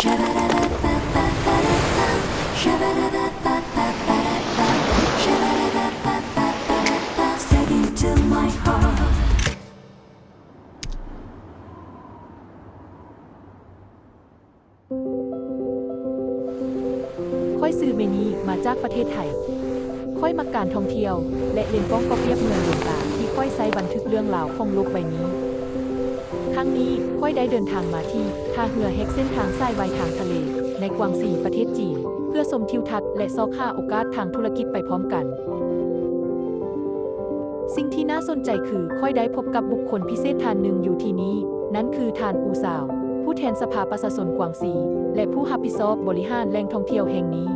Step into my heart. ค่อยซื้อเมนี้มาจากประเทศไทยค่อยมาการท่องเที่ยวและเล่นกล้องก็เปรียบเหมือนดวงตาที่ค่อยใช้บันทึกเรื่องราวของโลกใบนี้ครั้งนี้ค่อยได้เดินทางมาที่ท่าเรือแฮกเส้นทางสายไวทางทะเลในกวางซีประเทศจีนเพื่อชมทิวทัศน์และซอกหาโอกาสทางธุรกิจไปพร้อมกันสิ่งที่น่าสนใจคือค่อยได้พบกับบุคคลพิเศษท่านหนึ่งอยู่ที่นี้นั่นคือท่านอูซาวผู้แทนสภาประชาชนกวางซีและผู้รับผิดชอบบริหารแหล่งท่องเที่ยวแห่งนี้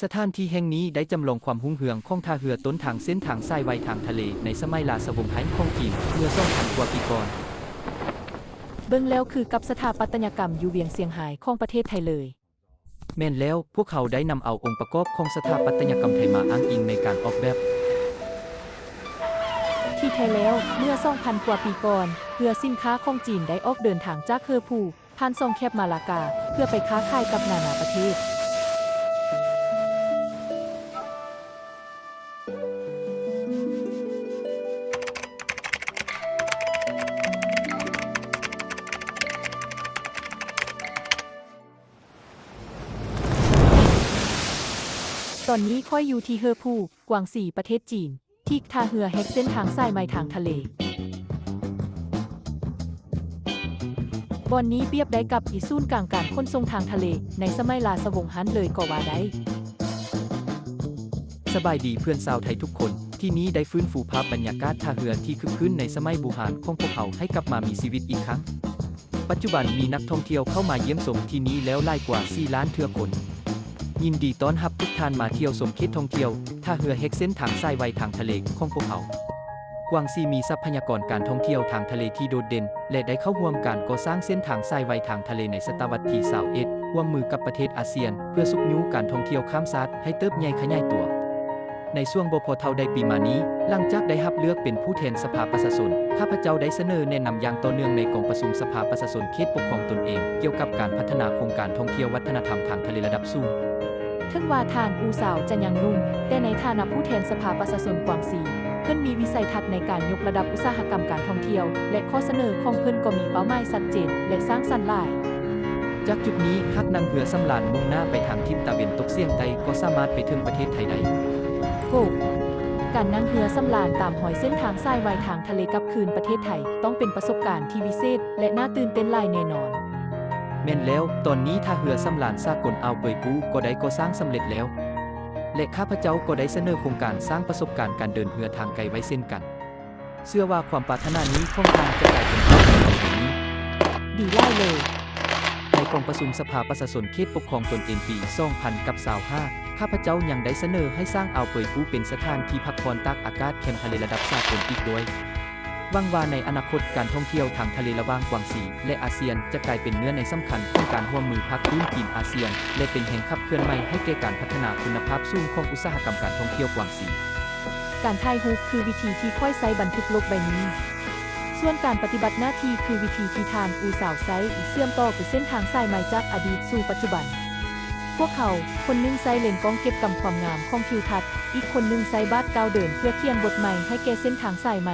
สถานที่แห่งนี้ได้จำลองความรุ่งเรืองของท่าเรือต้นทางเส้นทางสายไวทางทะเลในสมัยราชวงศ์ฮั่นของจีนเมื่อ2,000 กว่าปีก่อนเบิ่งแล้วคือกับสถาปัตยกรรมอยู่เวียงเซียงไฮ้ของประเทศไทยเลยแม่นแล้วพวกเขาได้นำเอาองค์ประกอบของสถาปัตยกรรมไทยมาอ้างอิงในการออกแบบที่แท้แล้วเมื่อ 2,000 กว่าปีก่อนเรือสินค้าของจีนได้ออกเดินทางจากเฮอผู่ผ่านซ่องแคบมาลากาเพื่อไปค้าขายกับนานาประเทศตอนนี้ค่อยอยู่ที่เฮอผู่กวางซีประเทศจีนที่ท่าเรือแฮกเส้นทางสายไมทางทะเลบ่อนนี้เปรียบได้กับอีศูนย์กลางการขนส่งทางทะเลในสมัยราชวงศ์ฮั่นเลยก็ว่าได้สบายดีเพื่อนชาวไทยทุกคนที่นี้ได้ฟื้นฟูภาพบรรยากาศท่าเรือที่คึกคืนในสมัยโบราณของพวกเขาให้กลับมามีชีวิตอีกครั้งปัจจุบันมีนักท่องเที่ยวเข้ามาเยี่ยมชมที่นี้แล้วหลายกว่า 4 ล้านเทื่อคนยินดีต้อนรับทุกท่านมาเที่ยวชมเขตท่องเที่ยวท่าเรือแฮกเส้นทางสายไวทางทะเลของพวกเขากวางซีมีทรัพยากรการท่องเที่ยวทางทะเลที่โดดเด่นและได้เข้าร่วมการก่อสร้างเส้นทางสายไวทางทะเลในศตวรรษที่21ร่วมมือกับประเทศอาเซียนเพื่อสุขยุการท่องเที่ยวข้ามชาติให้เติบใหญ่ขยายตัวในช่วงบ่พอเท่าใดปีมานี้หลังจากได้รับเลือกเป็นผู้แทนสภาประชาชนข้าพเจ้าได้เสนอแนะนำอย่างต่อเนื่องในกองประชุมสภาประชาชนเขตปกครองตนเองเกี่ยวกับการพัฒนาโครงการท่องเที่ยววัฒนธรรมทางทะเลระดับสูงถึงว่าท่านอูซาวจะยังนุ่มแต่ในฐานะผู้แทนสภาประชาชนกวางซีเพิ่นมีวิสัยทัศน์ในการยกระดับอุตสาหกรรมการท่องเที่ยวและข้อเสนอของเพิ่นก็มีเป้าหมายชัดเจนและสร้างสรรค์หลายจากจุดนี้หากนั่งเรือสำราญมุ่งหน้าไปทางทิศตะวันตกเฉียงใต้ก็สามารถไปถึงประเทศไทยได้การนั่งเรือสำราญตามหอยเส้นทางสายไวทางทะเลกับคืนประเทศไทยต้องเป็นประสบการณ์ที่วิเศษและน่าตื่นเต้นหลายแน่นอนแม่นแล้วตอนนี้ท่าเรือสำราญสากลอ่าวเปยปูก็ได้ก่อสร้างสำเร็จแล้วและข้าพเจ้าก็ได้เสนอโครงการสร้างประสบการณ์การเดินเรือทางไกลไว้เช่นกันเชื่อว่าความปรารถนานี้ของทางจะกลายเป็นความจริงในวันนี้ดีไล่เลยในกองประชุมสภาประชาชนเขตปกครองตนเองปี 2025 ข้าพเจ้ายังได้เสนอให้สร้างอ่าวเปยปูเป็นสถานที่พักผ่อนตากอากาศแคมป์ทะเลระดับสากลอีกด้วยหวังว่าในอนาคตการท่องเที่ยวทางทะเลระหว่างกวางซีและอาเซียนจะกลายเป็นเนื้อในสำคัญของการร่วมมือภาคพื้นดินอาเซียนและเป็นแห่งขับเคลื่อนใหม่ให้แก่การพัฒนาคุณภาพสูงของอุตสาหกรรมการท่องเที่ยวกวางซีการถ่ายรูปคือวิธีที่ค่อยใช้บันทึกโลกใบนี้ส่วนการปฏิบัติหน้าที่คือวิธีที่ทานอูสาวไซเชื่อมต่อกับเส้นทางสายไหมจากอดีตสู่ปัจจุบันพวกเขาคนนึงใช้เลนส์กล้องเก็บกำความงามของทิวทัศน์อีกคนนึงใช้บาดกาวเดินเพื่อเขียนบทใหม่ให้แก่เส้นทางสายไหม